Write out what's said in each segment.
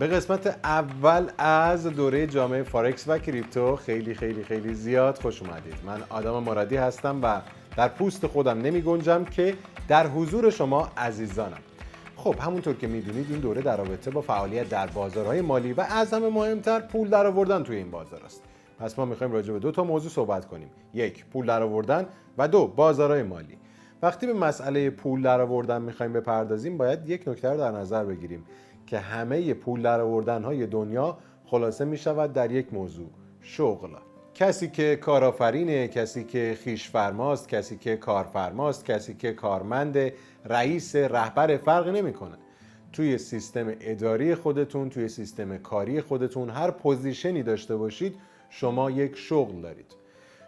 به قسمت اول از دوره جامعه فارکس و کریپتو خیلی خیلی خیلی زیاد خوش اومدید. من آدم مرادی هستم و در پوست خودم نمی گنجم که در حضور شما عزیزانم. خب همونطور که میدونید این دوره در رابطه با فعالیت در بازارهای مالی و از همه مهمتر پول درآوردن توی این بازار است. پس ما میخوایم راجع به دو تا موضوع صحبت کنیم. یک، پول درآوردن و دو، بازارهای مالی. وقتی به مسئله پول درآوردن میخوایم بپردازیم باید یک نکته رو در نظر بگیریم که همه پول درآوردن‌های دنیا خلاصه میشود در یک موضوع: شغل. کسی که کارآفرینه، کسی که خویش‌فرماست، کسی که کارفرماست، کسی که کارمند، رئیس، رهبر، فرقی نمیکنه. توی سیستم اداری خودتون، توی سیستم کاری خودتون، هر پوزیشنی داشته باشید شما یک شغل دارید.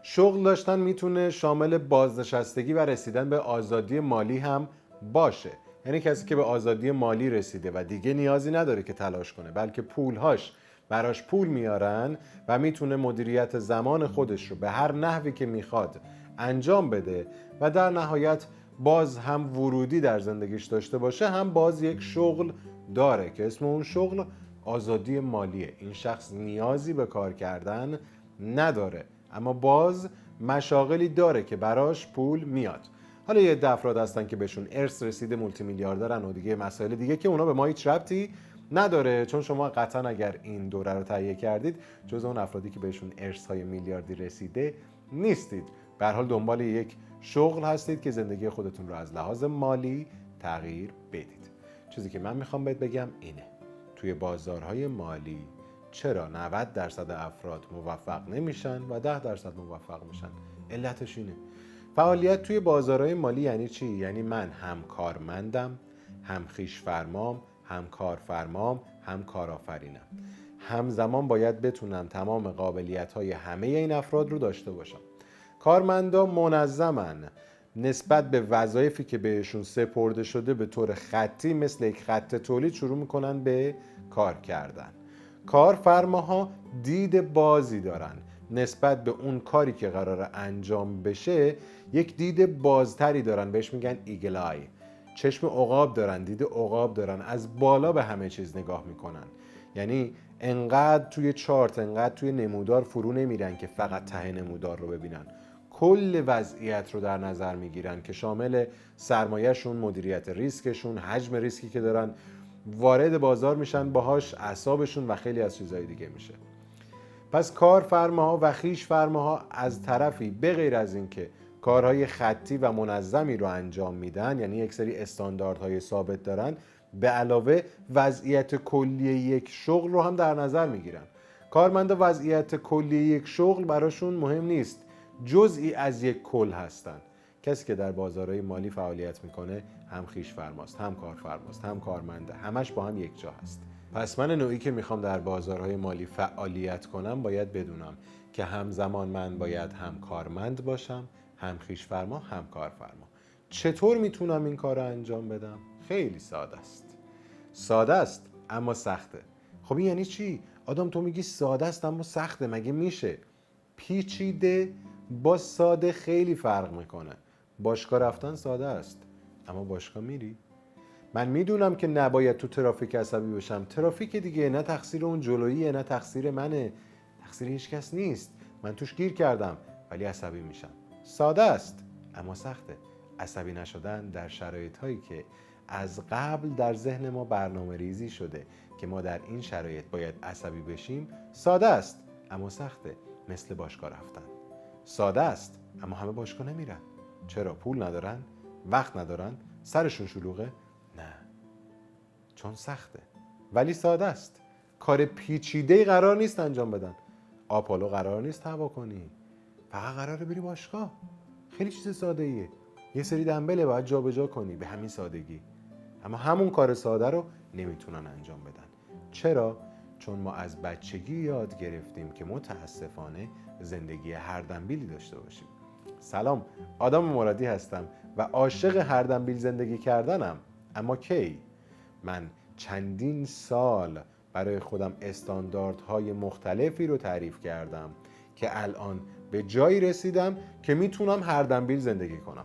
شغل داشتن میتونه شامل بازنشستگی و رسیدن به آزادی مالی هم باشه. یعنی کسی که به آزادی مالی رسیده و دیگه نیازی نداره که تلاش کنه، بلکه پولهاش براش پول میارن و میتونه مدیریت زمان خودش رو به هر نحوی که میخواد انجام بده و در نهایت باز هم ورودی در زندگیش داشته باشه، هم باز یک شغل داره که اسم اون شغل آزادی مالیه. این شخص نیازی به کار کردن نداره اما باز مشاغلی داره که براش پول میاد. حالا یه عده افراد هستن که بهشون ارث رسیده، مولتی میلیاردرن و دیگه مسائل دیگه که اونا به ما هیچ ربطی نداره، چون شما قطعا اگر این دوره رو تهیه کردید جز اون افرادی که بهشون ارث‌های میلیاردی رسیده نیستید. به هر حال دنبال یک شغل هستید که زندگی خودتون رو از لحاظ مالی تغییر بدید. چیزی که من میخوام بهت بگم اینه: توی بازارهای مالی چرا 90% افراد موفق نمیشن و 10% موفق میشن؟ علتش اینه. فعالیت توی بازارهای مالی یعنی چی؟ یعنی من هم کارمندم، هم خویش‌فرمام، هم کارفرمام، هم کارآفرینم. همزمان باید بتونم تمام قابلیت‌های همه این افراد رو داشته باشم. کارمندا منظمن، نسبت به وظایفی که بهشون سپرده شده به طور خطی مثل یک خط تولید شروع میکنن به کار کردن. کارفرماها دید بازی دارن، نسبت به اون کاری که قراره انجام بشه یک دید بازتری دارن، بهش میگن ایگل آی. چشم عقاب دارن، دید عقاب دارن، از بالا به همه چیز نگاه میکنن. یعنی انقدر توی چارت، انقدر توی نمودار فرو نمیرن که فقط ته نمودار رو ببینن، کل وضعیت رو در نظر میگیرن که شامل سرمایه‌شون، مدیریت ریسکشون، حجم ریسکی که دارن وارد بازار میشن باهاش، اعصابشون و خیلی از چیزهای دیگه میشه. پس کارفرماها و خویش‌فرماها از طرفی به غیر از این که کارهای خطی و منظمی رو انجام میدن، یعنی یک سری استانداردهای ثابت دارن، به علاوه وضعیت کلی یک شغل رو هم در نظر میگیرن. کارمندا وضعیت کلی یک شغل براشون مهم نیست، جزئی از یک کل هستن. کسی که در بازارهای مالی فعالیت میکنه هم خویش‌فرماست، هم کارفرماست، هم کارمنده، همش با هم یک جا هست. پس من نوعی که میخوام در بازارهای مالی فعالیت کنم باید بدونم که همزمان من باید هم کارمند باشم، هم خویش‌فرما، هم کارفرما. چطور میتونم این کار رو انجام بدم؟ خیلی ساده است. ساده است اما سخته. خب این یعنی چی؟ آدم تو میگی ساده است اما سخته، مگه میشه؟ پیچیده با ساده خیلی فرق میکنه. باشگاه رفتن ساده است اما باشگاه میری؟ من میدونم که نباید تو ترافیک عصبی بشم، ترافیک دیگه نه تقصیر اون جلوییه نه تقصیر منه، تقصیر هیچ کس نیست، من توش گیر کردم، ولی عصبی میشم. ساده است اما سخته. عصبی نشدن در شرایط هایی که از قبل در ذهن ما برنامه ریزی شده که ما در این شرایط باید عصبی بشیم ساده است اما سخته. مثل باشگاه رفتن ساده است اما همه باشگاه نمیرن. چرا؟ پول ندارن؟ وقت ندارن؟ سرشون شلوغه؟ نه، چون سخته ولی ساده است. کار پیچیده‌ای قرار نیست انجام بدن. آپولو قرار نیست هوا کنی، فقط قراره بری باشگاه. خیلی چیز ساده ایه. یه سری دنبله باید جا به جا کنی، به همین سادگی. اما همون کار ساده رو نمیتونن انجام بدن. چرا؟ چون ما از بچگی یاد گرفتیم که متاسفانه زندگی هر دنبیلی داشته باشیم. سلام، آدم مرادی هستم و عاشق هر دنبیل زندگی کردنم. اما کی؟ من چندین سال برای خودم استانداردهای مختلفی رو تعریف کردم که الان به جایی رسیدم که میتونم هر دنبیل زندگی کنم.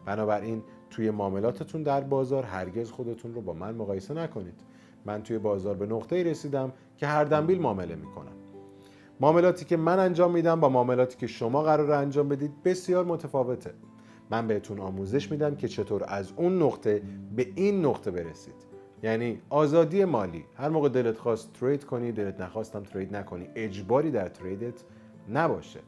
بنابراین توی معاملاتتون در بازار هرگز خودتون رو با من مقایسه نکنید. من توی بازار به نقطه‌ای رسیدم که هر دنبیل معامله میکنم. معاملاتی که من انجام میدم با معاملاتی که شما قراره انجام بدید بسیار متفاوته. من بهتون آموزش میدم که چطور از اون نقطه به این نقطه برسید. یعنی آزادی مالی. هر موقع دلت خواست ترید کنی، دلت نخواستم ترید نکنی. اجباری در تریدت نباشه.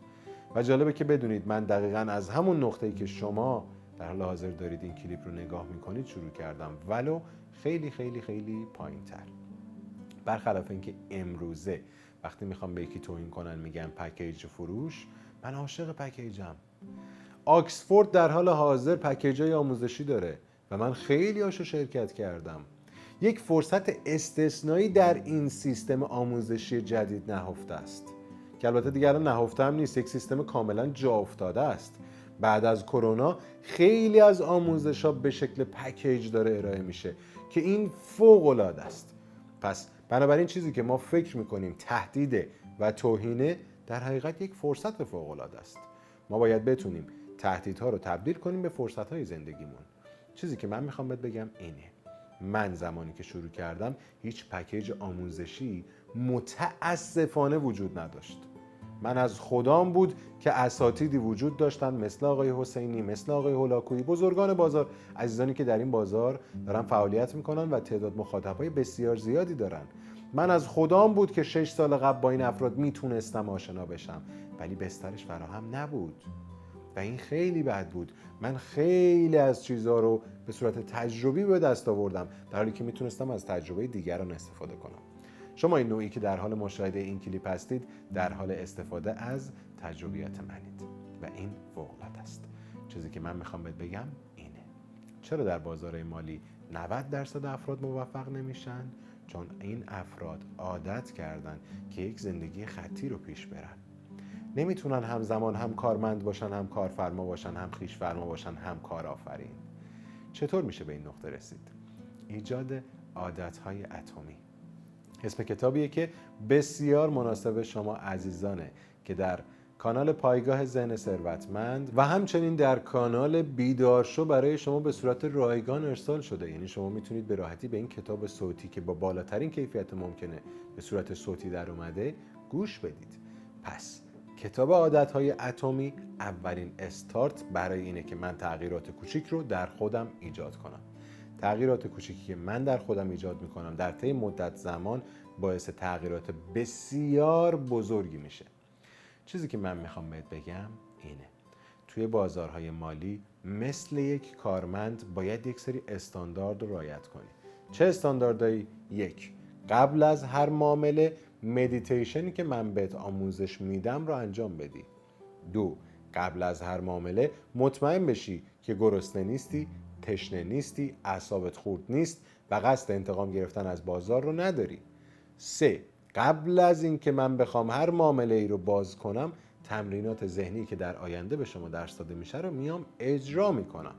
و جالبه که بدونید من دقیقاً از همون نقطه‌ای که شما در حال حاضر دارید این کلیپ رو نگاه میکنید شروع کردم، ولو خیلی خیلی خیلی پایین‌تر. برخلاف اینکه امروزه وقتی میخوام به یکی توهین کنن میگن پکیج فروش، من عاشق پکیجم. آکسفورد در حال حاضر پکیجای آموزشی داره و من خیلی هاشو شرکت کردم. یک فرصت استثنایی در این سیستم آموزشی جدید نهفته است که البته دیگه الان نهفته هم نیست، یک سیستم کاملا جا افتاده است. بعد از کرونا خیلی از آموزش‌ها به شکل پکیج داره ارائه میشه که این فوق‌العاده است. پس بنابراین چیزی که ما فکر میکنیم تهدیده و توهینه در حقیقت یک فرصت فوق‌العاده است. ما باید بتونیم تهدیدها رو تبدیل کنیم به فرصت‌های زندگیمون. چیزی که من میخوام بهت بگم اینه: من زمانی که شروع کردم هیچ پکیج آموزشی متاسفانه وجود نداشت. من از خدام بود که اساتیدی وجود داشتن مثل آقای حسینی، مثل آقای هولاکویی، بزرگان بازار، عزیزانی که در این بازار دارن فعالیت میکنن و تعداد مخاطبای بسیار زیادی دارن. من از خدام بود که 6 سال قبل با این افراد میتونستم آشنا بشم، ولی بسترش فراهم نبود و این خیلی بد بود. من خیلی از چیزها رو به صورت تجربی به دست آوردم در حالی که میتونستم از تجربه دیگران استفاده کنم. شما این نوعی که در حال مشاهده این کلیپ هستید در حال استفاده از تجربیات منید و این فوق‌العاده است. چیزی که من میخوام بهت بگم اینه: چرا در بازار مالی 90% افراد موفق نمیشن؟ چون این افراد عادت کردن که یک زندگی خطی رو پیش برن. نمیتونن همزمان هم کارمند باشن، هم کارفرما باشن، هم خویش‌فرما باشن، هم کارآفرین. چطور میشه به این نقطه رسید؟ ایجاد عادت‌های اتمی. اسم کتابیه که بسیار مناسب شما عزیزانه که در کانال پایگاه ذهن ثروتمند و همچنین در کانال بیدارشو برای شما به صورت رایگان ارسال شده. یعنی شما میتونید به راحتی به این کتاب صوتی که با بالاترین کیفیت ممکنه به صورت صوتی در اومده گوش بدید. پس کتاب عادت‌های اتمی اولین استارت برای اینه که من تغییرات کوچیک رو در خودم ایجاد کنم. تغییرات کوچیکی که من در خودم ایجاد میکنم در طی مدت زمان باعث تغییرات بسیار بزرگی میشه. چیزی که من میخوام بهت بگم اینه: توی بازارهای مالی مثل یک کارمند باید یک سری استاندارد رو رعایت کنی. چه استانداردهایی؟ 1. قبل از هر معامله مدیتیشنی که من بهت آموزش میدم رو انجام بدی. 2. قبل از هر معامله مطمئن بشی که گرسنه نیستی، تشنه نیستی، اعصابت خورد نیست و قصد انتقام گرفتن از بازار رو نداری. 3. قبل از این که من بخوام هر معامله ای رو باز کنم تمرینات ذهنی که در آینده به شما درس داده میشه رو میام اجرا میکنم.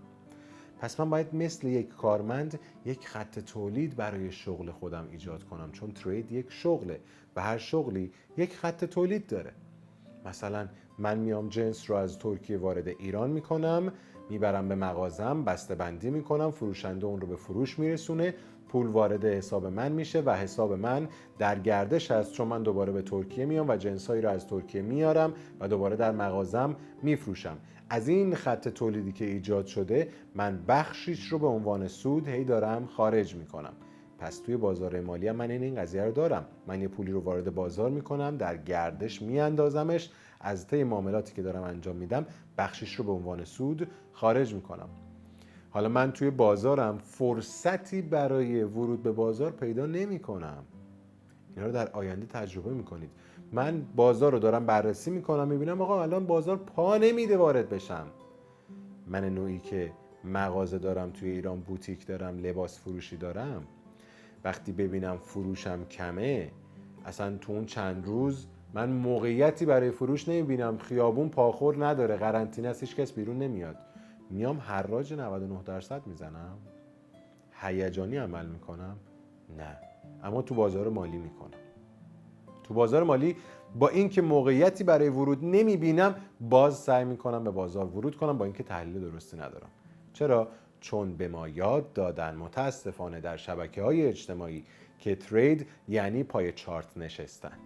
پس من باید مثل یک کارمند یک خط تولید برای شغل خودم ایجاد کنم، چون ترید یک شغله و هر شغلی یک خط تولید داره. مثلا من میام جنس رو از ترکیه وارد ایران میکنم، میبرم به مغازم، بسته بندی میکنم، فروشنده اون رو به فروش میرسونه، پول وارد حساب من میشه و حساب من در گردش هست، چون من دوباره به ترکیه میام و جنسایی رو از ترکیه میارم و دوباره در مغازم میفروشم. از این خط تولیدی که ایجاد شده من بخشیش رو به عنوان سود هی دارم خارج میکنم. پس توی بازار مالی هم من این قضیه رو دارم. من یه پولی رو وارد بازار میکنم، در گردش میاندازمش، از طی معاملاتی که دارم انجام میدم بخشیش رو به عنوان سود خارج میکنم. حالا من توی بازارم فرصتی برای ورود به بازار پیدا نمیکنم. اینا رو در آینده تجربه میکنید. من بازار رو دارم بررسی میکنم، میبینم آقا الان بازار پا نمیده وارد بشم. من نوعی که مغازه دارم توی ایران، بوتیک دارم، لباس فروشی دارم، وقتی ببینم فروشم کمه، اصلا تو اون چند روز من موقعیتی برای فروش نمیبینم، خیابون پاخور نداره، قرنطینه است، هیچ کس بیرون نمیاد، میام حراج 99% میزنم؟ هیجانی عمل میکنم؟ نه. اما تو بازار مالی میکنم. تو بازار مالی با اینکه موقعیتی برای ورود نمیبینم باز سعی میکنم به بازار ورود کنم، با اینکه تحلیل درستی ندارم. چرا؟ چون به ما یاد دادن متاسفانه در شبکه‌های اجتماعی که ترید یعنی پای چارت نشستن.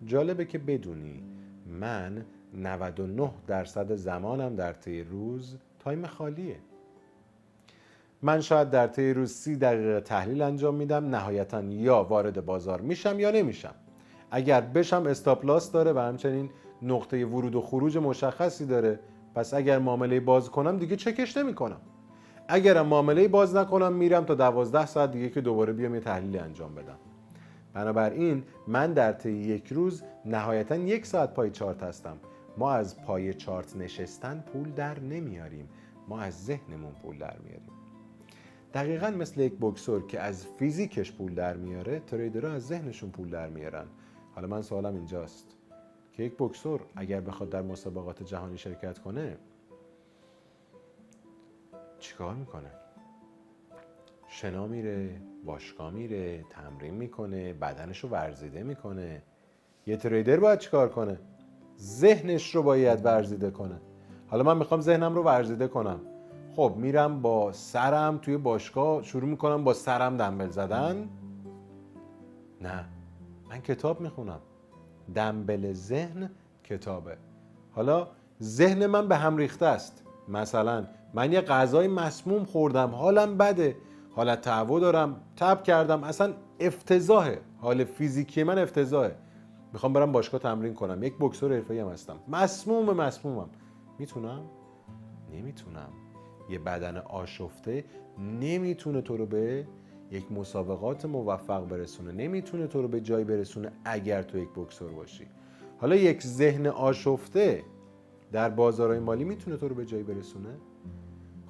جالبه که بدونی من 99% زمانم در طی روز تایم خالیه. من شاید در طی روز 30 دقیقه تحلیل انجام میدم، نهایتاً یا وارد بازار میشم یا نمیشم. اگر بشم استاپ لاس داره و همچنین نقطه ورود و خروج مشخصی داره، پس اگر معامله باز کنم دیگه چکش نمی کنم. اگرم معامله باز نکنم میرم تا 12 ساعت دیگه که دوباره بیام یه تحلیل انجام بدم. بنابراین من در طی یک روز نهایتاً 1 ساعت پای چارت هستم. ما از پای چارت نشستن پول در نمیاریم، ما از ذهنمون پول در میاریم. دقیقاً مثل یک بوکسور که از فیزیکش پول در میاره، تریدرها از ذهنشون پول در میارن. حالا من سوالم اینجاست که یک بوکسور اگر بخواد در مسابقات جهانی شرکت کنه چیکار میکنه؟ شنا میره، باشگاه میره، تمرین میکنه، بدنشو ورزیده میکنه. یه تریدر باید چیکار کنه؟ ذهنش رو باید ورزیده کنه. حالا من میخوام ذهنم رو ورزیده کنم. خب میرم با سرم توی باشگاه شروع میکنم با سرم دنبل زدن؟ نه، من کتاب میخونم. دنبل ذهن کتابه. حالا ذهن من به هم ریخته است. مثلا من یه غذای مسموم خوردم، حالم بده، حالت تهوع دارم، تب کردم، اصلا افتضاحه، حال فیزیکی من افتضاحه. میخوام برم باشگاه تمرین کنم، یک بوکسور حرفه‌ای هم هستم، مسمومم. میتونم؟ نمیتونم. یه بدن آشفته نمیتونه تو رو به یک مسابقات موفق برسونه، نمیتونه تو رو به جای برسونه اگر تو یک بوکسور باشی. حالا یک ذهن آشفته در بازارهای مالی میتونه تو رو به جایی برسونه؟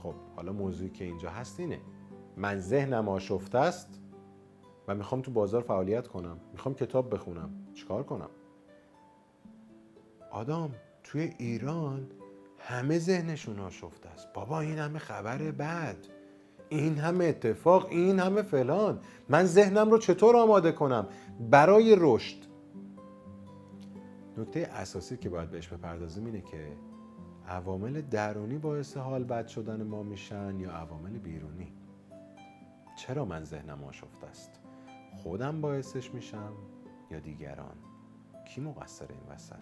خب حالا موضوعی که اینجا هست اینه، من ذهنم آشفته است و میخوام تو بازار فعالیت کنم، میخوام کتاب بخونم، چیکار کنم؟ آدم توی ایران همه ذهنشون آشفته است. بابا این همه خبر بد، این همه اتفاق، این همه فلان، من ذهنم رو چطور آماده کنم برای رشد؟ نکته اساسی که باید بهش بپردازیم اینه که عوامل درونی باعث حال بد شدن ما میشن یا عوامل بیرونی؟ چرا من ذهنم آشفته است؟ خودم باعثش میشم یا دیگران؟ کی مقصر این وسط؟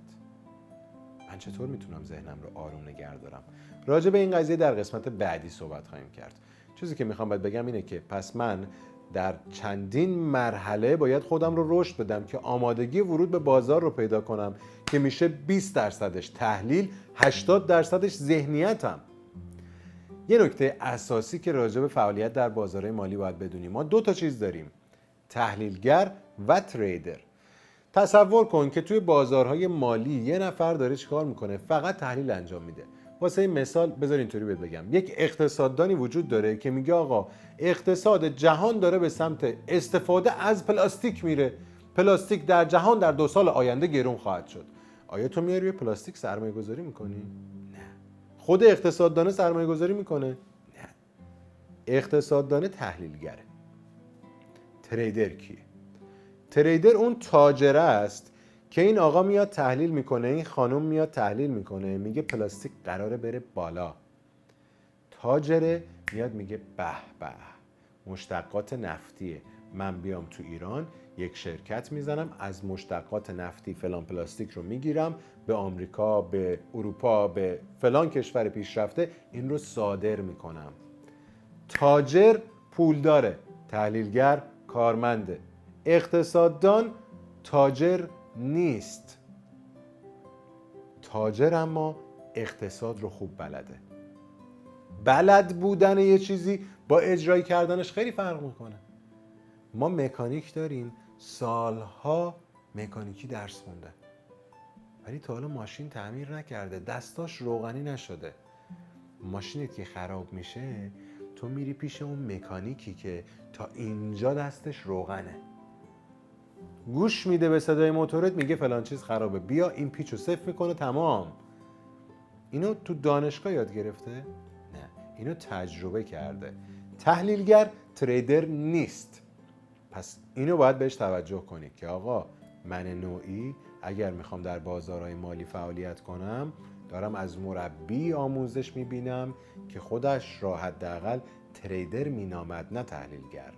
من چطور میتونم ذهنم رو آروم نگه دارم؟ راجع به این قضیه در قسمت بعدی صحبت خواهیم کرد. چیزی که میخوام باید بگم اینه که پس من در چندین مرحله باید خودم رو رشد بدم که آمادگی ورود به بازار رو پیدا کنم که میشه 20%ش تحلیل، 80%ش ذهنیتم. یه نکته اساسی که راجع به فعالیت در بازارهای مالی باید بدونیم، ما 2 تا چیز داریم، تحلیلگر و تریدر. تصور کن که توی بازارهای مالی یه نفر داره چیکار میکنه؟ فقط تحلیل انجام میده. واسه این مثال بذار اینطوری بهت بگم، یک اقتصاددانی وجود داره که میگه آقا اقتصاد جهان داره به سمت استفاده از پلاستیک میره، پلاستیک در جهان در 2 سال آینده گرون خواهد شد. آیا تو میاری روی پلاستیک سرمایه گذاری میکنی؟ نه. خود اقتصاددانه سرمایه گذاری میکنه؟ نه. اقتصاددانه تحلیلگره. تریدر کیه؟ تریدر اون تاجر است که این آقا میاد تحلیل میکنه، این خانم میاد تحلیل میکنه، میگه پلاستیک قراره بره بالا. تاجره میاد میگه به به مشتقات نفتیه، من بیام تو ایران یک شرکت میزنم، از مشتقات نفتی فلان پلاستیک رو میگیرم، به آمریکا، به اروپا، به فلان کشور پیشرفته این رو صادر میکنم. تاجر پولداره، تحلیلگر کارمنده. اقتصاددان تاجر نیست. تاجر اما اقتصاد رو خوب بلده. بلد بودن یه چیزی با اجرای کردنش خیلی فرق میکنه. ما مکانیک داریم، سالها مکانیکی درس خونده، ولی تا حالا ماشین تعمیر نکرده، دستاش روغنی نشده. ماشینت که خراب میشه تو میری پیش اون مکانیکی که تا اینجا دستش روغنه، گوش میده به صدای موتورت، میگه فلان چیز خرابه، بیا این پیچو صفر میکنه، تمام. اینو تو دانشگاه یاد گرفته؟ نه، اینو تجربه کرده. تحلیلگر تریدر نیست. پس اینو باید بهش توجه کنی که آقا من نوعی اگر میخوام در بازارهای مالی فعالیت کنم دارم از مربی آموزش میبینم که خودش را حداقل تریدر مینامد، نه تحلیلگر.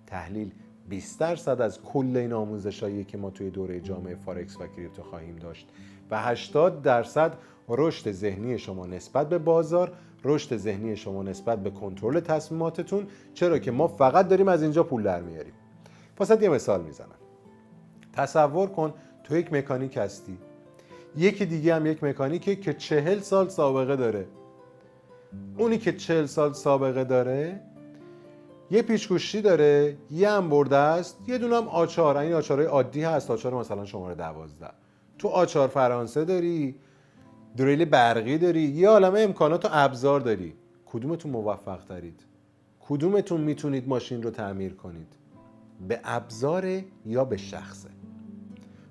تحلیل 20% از کل این آموزشایی که ما توی دوره جامعه فارکس و کریپتو خواهیم داشت و 80% رشد ذهنی شما نسبت به بازار، رشد ذهنی شما نسبت به کنترل تصمیماتتون، چرا که ما فقط داریم از اینجا پول در میاریم. واسه یه مثال میزنم. تصور کن تو یک مکانیک هستی، یکی دیگه هم یک مکانیکه که 40 سال سابقه داره. اونی که 40 سال سابقه داره یه پیچ‌گوشتی داره، یه هم برده است، یه دونه هم آچار. این آچارهای عادی هست، آچار مثلا شماره 12. تو آچار فرانسه داری، دریل برقی داری، یه عالمه امکانات و ابزار داری. کدومتون موفق ترید؟ کدومتون میتونید ماشین رو تعمیر کنید؟ به ابزار یا به شخصه؟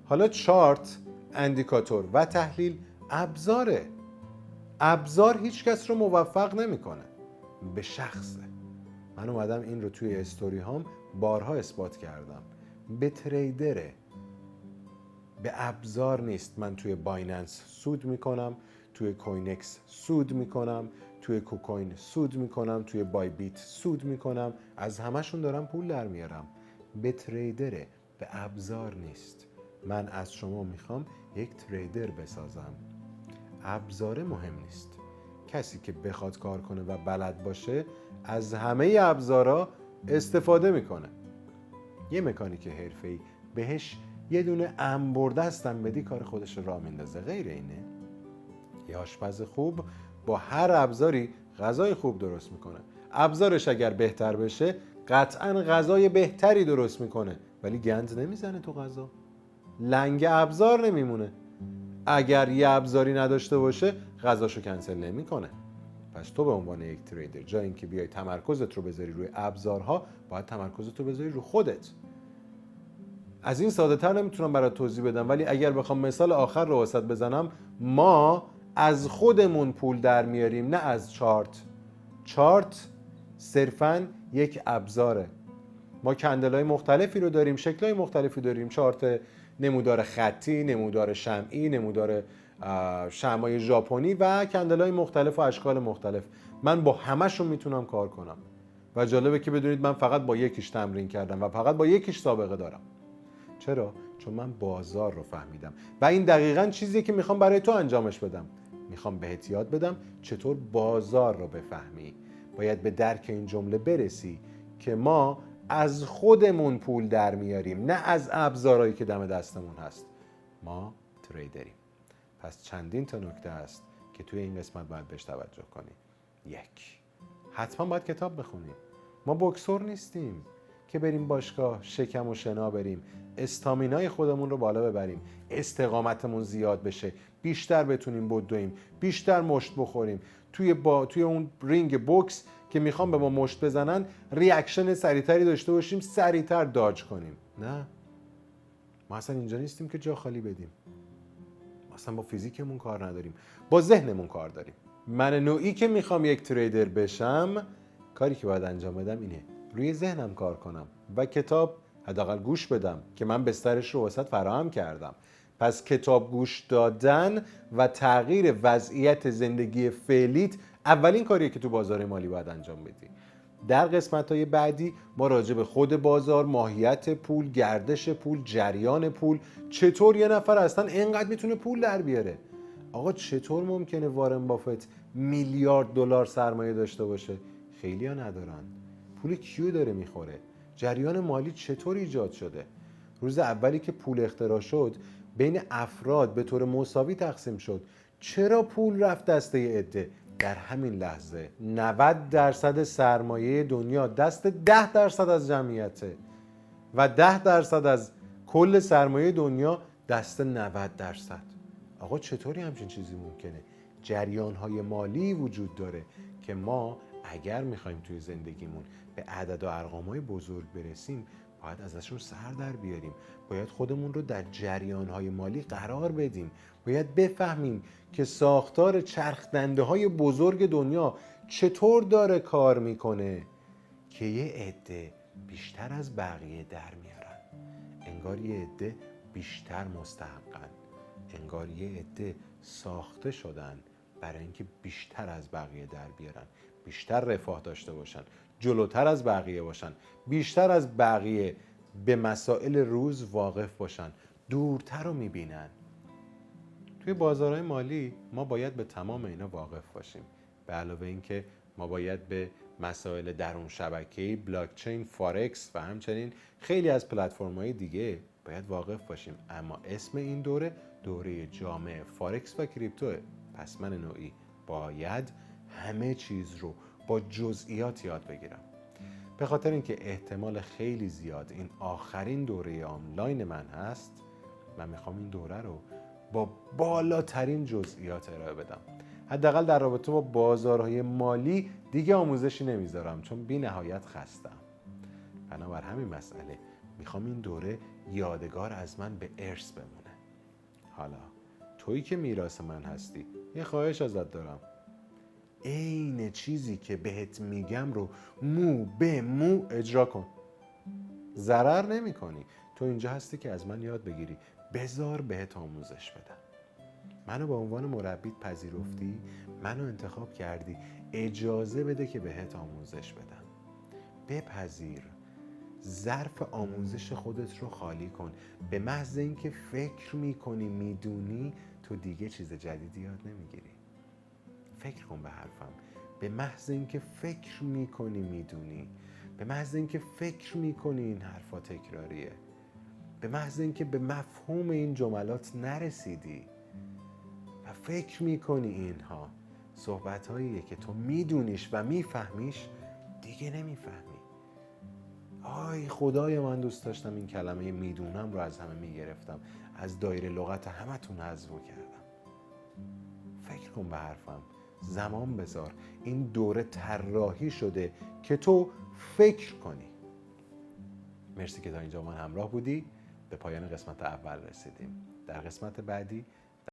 حالا چارت، اندیکاتور و تحلیل ابزاره. ابزار هیچ کس رو موفق نمیکنه، به شخصه. من اومدم این رو توی استوری هام بارها اثبات کردم. به تریدره، به ابزار نیست. من توی بایننس سود میکنم، توی کوینکس سود میکنم، توی کوکوین سود میکنم، توی بای بیت سود میکنم، از همشون دارم پول در میارم. به تریدره، به ابزار نیست. من از شما میخوام یک تریدر بسازم. ابزار مهم نیست. کسی که بخواد کار کنه و بلد باشه از همه ابزارا استفاده میکنه. یه مکانیک حرفه‌ای بهش یه دونه انبردستم بدی کار خودش رو راه میندازه. غیر اینه. یه آشپز خوب با هر ابزاری غذای خوب درست میکنه. ابزارش اگر بهتر بشه قطعاً غذای بهتری درست میکنه، ولی گند نمیزنه تو غذا. لنگ ابزار نمیمونه. اگر یه ابزاری نداشته باشه غذاشو کنسل نمیکنه. پس تو به عنوان یک تریدر جای اینکه بیای تمرکزت رو بذاری روی ابزارها، باید تمرکزت رو بذاری رو خودت. از این ساده تر نمیتونم برات توضیح بدم، ولی اگر بخوام مثال آخر رو واسط بزنم، ما از خودمون پول در میاریم، نه از چارت. چارت صرفاً یک ابزاره. ما کندل‌های مختلفی رو داریم، شکل‌های مختلفی داریم. چارت نمودار خطی، نمودار شمعی، نمودار شمعای ژاپنی و کندل‌های مختلف و اشکال مختلف. من با همه‌شون میتونم کار کنم. و جالبه که بدونید من فقط با یکیش تمرین کردم و فقط با یکیش سابقه دارم. چرا؟ چون من بازار رو فهمیدم و این دقیقاً چیزیه که میخوام برای تو انجامش بدم. میخوام بهت یاد بدم چطور بازار رو بفهمی. باید به درک این جمله برسی که ما از خودمون پول در میاریم، نه از ابزارهایی که دم دستمون هست. ما تریدریم. پس چندین تا نکته هست که توی این قسمت باید بهش توجه کنی. 1. حتما باید کتاب بخونیم. ما بوکسور نیستیم که بریم باشگاه شکم و شنا بریم، استامینای خودمون رو بالا ببریم، استقامتمون زیاد بشه، بیشتر بتونیم بدویم، بیشتر مشت بخوریم. توی اون رینگ بوکس که میخوام به ما مشت بزنن ریاکشن سریعتری داشته باشیم، سریعتر داج کنیم. نه، ما اصلا اینجا نیستیم که جا خالی بدیم. ما اصلا با فیزیکمون کار نداریم، با ذهنمون کار داریم. من نوعی که میخوام یک تریدر بشم، کاری که باید انجام بدم اینه: روی ذهنم کار کنم و کتاب حداقل گوش بدم که من بسترش رو واسط فراهم کردم. پس کتاب گوش دادن و تغییر وضعیت زندگی فعلیت اولین کاریه که تو بازار مالی باید انجام بدی. در قسمت‌های بعدی ما راجع به خود بازار، ماهیت پول، گردش پول، جریان پول، چطور یه نفر اصلا اینقدر میتونه پول در بیاره. آقا چطور ممکنه وارن بافت میلیارد دلار سرمایه داشته باشه؟ خیلی‌ها ندارن. پول کیو داره میخوره؟ جریان مالی چطور ایجاد شده؟ روز اولی که پول اختراع شد بین افراد به طور مساوی تقسیم شد. چرا پول رفت دسته عده؟ در همین لحظه 90% سرمایه دنیا دست 10% از جمعیته و 10% از کل سرمایه دنیا دست 90%. آقا چطوری همچین چیزی ممکنه؟ جریان‌های مالی وجود داره که ما اگر میخوایم توی زندگیمون به عدد و ارقام‌های بزرگ برسیم باید ازشون سر در بیاریم. باید خودمون رو در جریان‌های مالی قرار بدیم. باید بفهمیم که ساختار چرخدنده‌های بزرگ دنیا چطور داره کار میکنه که یه عده بیشتر از بقیه در میارن. انگار یه عده بیشتر مستحقن. انگار یه عده ساخته شدن برای اینکه بیشتر از بقیه در بیارن، بیشتر رفاه داشته باشن، جلوتر از بقیه باشن، بیشتر از بقیه به مسائل روز واقف باشن، دورتر رو میبینن. توی بازارهای مالی ما باید به تمام اینا واقف باشیم. به علاوه اینکه ما باید به مسائل درون شبکه‌ای، بلاکچین، فارکس و همچنین خیلی از پلتفرم‌های دیگه باید واقف باشیم. اما اسم این دوره جامع فارکس و کریپتوه. پس من نوعی باید همه چیز رو با جزئیات یاد بگیرم. به خاطر اینکه احتمال خیلی زیاد این آخرین دوره آنلاین من هست، من میخوام این دوره رو با بالاترین جزئیات ارائه بدم. حداقل در رابطه با بازارهای مالی دیگه آموزشی نمیذارم، چون بی نهایت خستم. بنابر همین مسئله میخوام این دوره یادگار از من به ارث بمونه. حالا تویی که میراث من هستی، یه خواهش ازت دارم. عین چیزی که بهت میگم رو مو به مو اجرا کن. ضرر نمی کنی. تو اینجا هستی که از من یاد بگیری. بذار بهت آموزش بدم. منو به عنوان مربیت پذیرفتی، منو انتخاب کردی، اجازه بده که بهت آموزش بدم. بپذیر. ظرف آموزش خودت رو خالی کن. به محض اینکه فکر میکنی میدونی، تو دیگه چیز جدیدی یاد نمیگیری. فکر کن به حرفم. به محض اینکه فکر میکنی میدونی، به محض اینکه فکر میکنی این حرفا تکراریه، به محض اینکه به مفهوم این جملات نرسیدی و فکر میکنی اینها صحبت‌هاییه که تو میدونیش و میفهمیش، دیگه نمیفهمی. آی خدای من دوست داشتم این کلمه میدونم رو از همه میگرفتم، از دایره لغت همتون حذف کردم. فکر کن به حرفم. زمان بذار. این دوره طراحی شده که تو فکر کنی. مرسی که تا اینجا من همراه بودی. به پایان قسمت اول رسیدیم. در قسمت بعدی